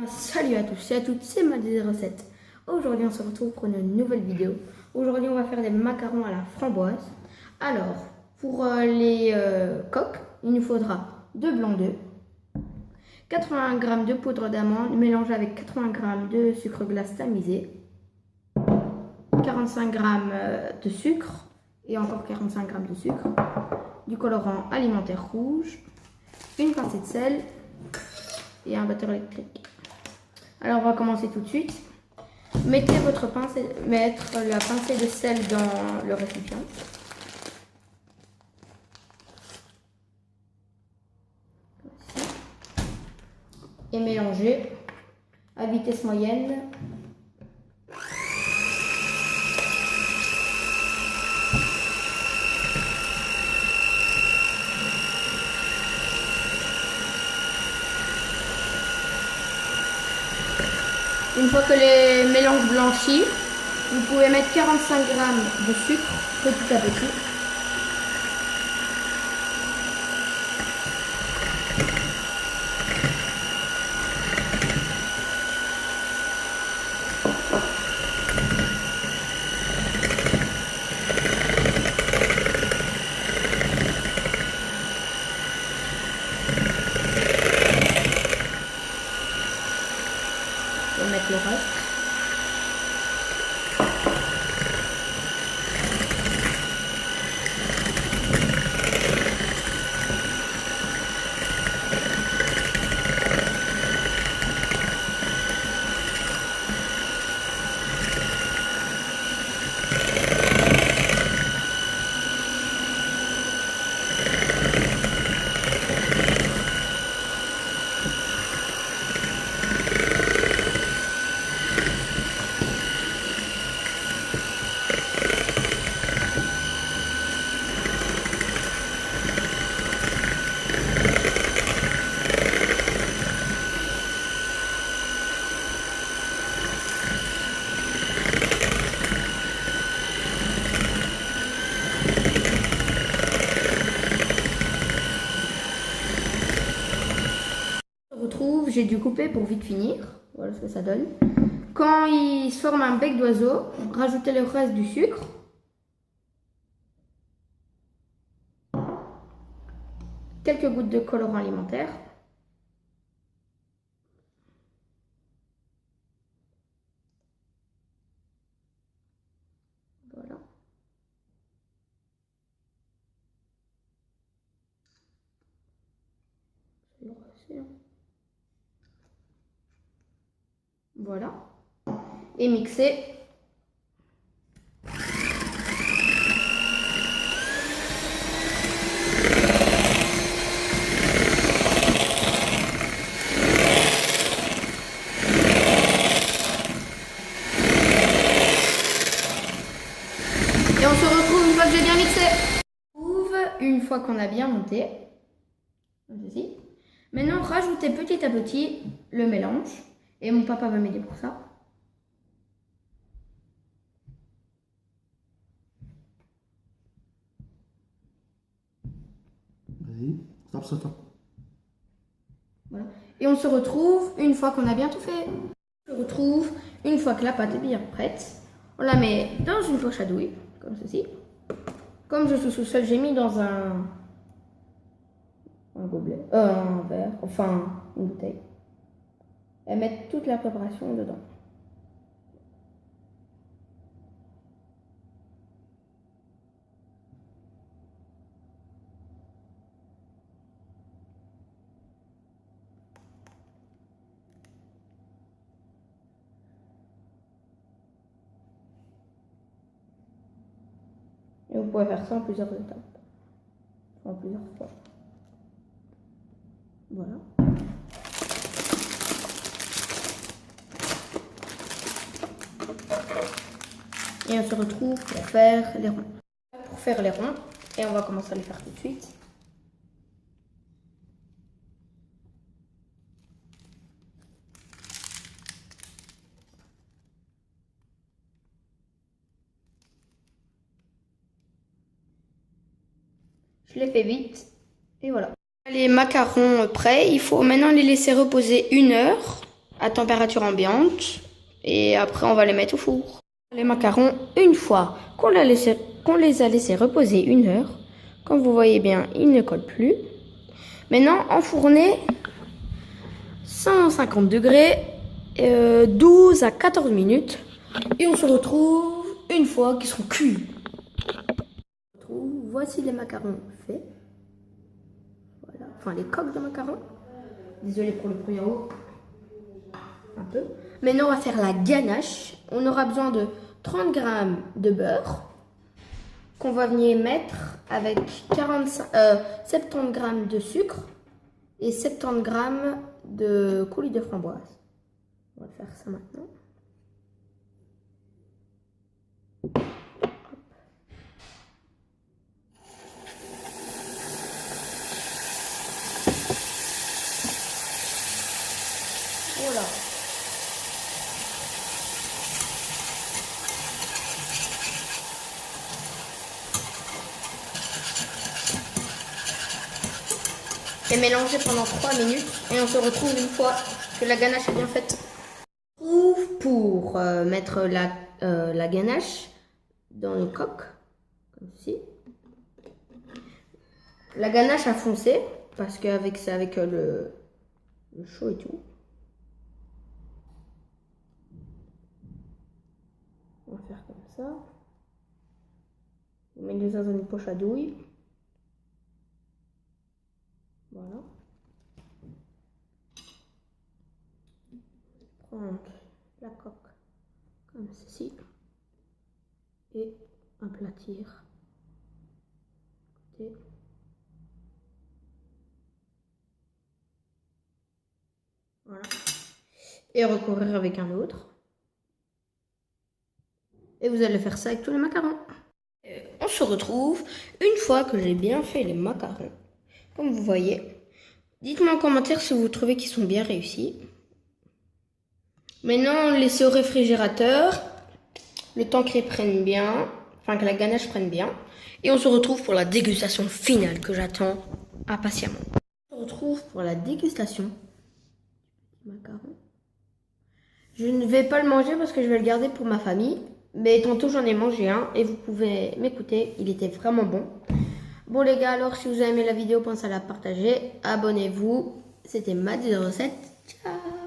Salut à tous et à toutes, c'est Mal des recettes. Aujourd'hui on se retrouve pour une nouvelle vidéo. Aujourd'hui on va faire des macarons à la framboise. Alors pour les coques, il nous faudra 2 blancs d'œufs, 80 g de poudre d'amande mélangée avec 80 g de sucre glace tamisé, 45 g de sucre et encore 45 g de sucre, du colorant alimentaire rouge, une pincée de sel et un batteur électrique. Alors on va commencer tout de suite. Mettez la pincée de sel dans le récipient. Et mélangez à vitesse moyenne. Une fois que les mélanges blanchis, vous pouvez mettre 45 g de sucre petit à petit. Je vais mettre le reste. J'ai dû couper pour vite finir. Voilà ce que ça donne. Quand il se forme un bec d'oiseau, rajoutez le reste du sucre. Quelques gouttes de colorant alimentaire. Voilà. Voilà. Et mixer. Et on se retrouve une fois que j'ai bien mixé. Une fois qu'on a bien monté, comme ceci. Maintenant, rajoutez petit à petit le mélange. Et mon papa va m'aider pour ça. Vas-y, stop. Voilà. Et on se retrouve une fois qu'on a bien tout fait. On se retrouve une fois que la pâte est bien prête. On la met dans une poche à douille, comme ceci. Comme je suis sous sol, j'ai mis dans un gobelet, un verre, enfin une bouteille. Et mettre toute la préparation dedans. Et vous pouvez faire ça en plusieurs étapes. En plusieurs fois. Voilà. Et on se retrouve pour faire les ronds. Et on va commencer à les faire tout de suite. Je les fais vite et voilà. Les macarons prêts, il faut maintenant les laisser reposer 1 heure à température ambiante. Et après, on va les mettre au four. Les macarons, une fois qu'on les a laissés reposer 1 heure, comme vous voyez bien, ils ne collent plus. Maintenant, enfourner 150 degrés, 12 à 14 minutes. Et on se retrouve une fois qu'ils seront cuits. Voici les macarons faits. Voilà. Enfin, les coques de macarons. Désolé pour le bruit en haut. Un peu. Maintenant, on va faire la ganache. On aura besoin de 30 g de beurre qu'on va venir mettre avec 70 g de sucre et 70 g de coulis de framboise. On va faire ça maintenant. Voilà. Et mélanger pendant 3 minutes et on se retrouve une fois que la ganache est bien faite. Pour mettre la ganache dans le coq, comme ceci. La ganache a foncé parce qu'avec ça, avec le chaud et tout. On va faire comme ça. On met ça dans une poche à douille. Voilà. Prendre la coque comme ceci et aplatir. Voilà. Et recouvrir avec un autre. Et vous allez faire ça avec tous les macarons. On se retrouve une fois que j'ai bien fait les macarons. Comme vous voyez. Dites-moi en commentaire si vous trouvez qu'ils sont bien réussis. Maintenant, laissez au réfrigérateur le temps qu'ils prennent bien, enfin que la ganache prenne bien. Et on se retrouve pour la dégustation finale que j'attends impatiemment. On se retrouve pour la dégustation du macaron. Je ne vais pas le manger parce que je vais le garder pour ma famille. Mais tantôt j'en ai mangé un et vous pouvez m'écouter, il était vraiment bon. Bon les gars, alors si vous avez aimé la vidéo, pensez à la partager, abonnez-vous. C'était Matt de Recette. Ciao.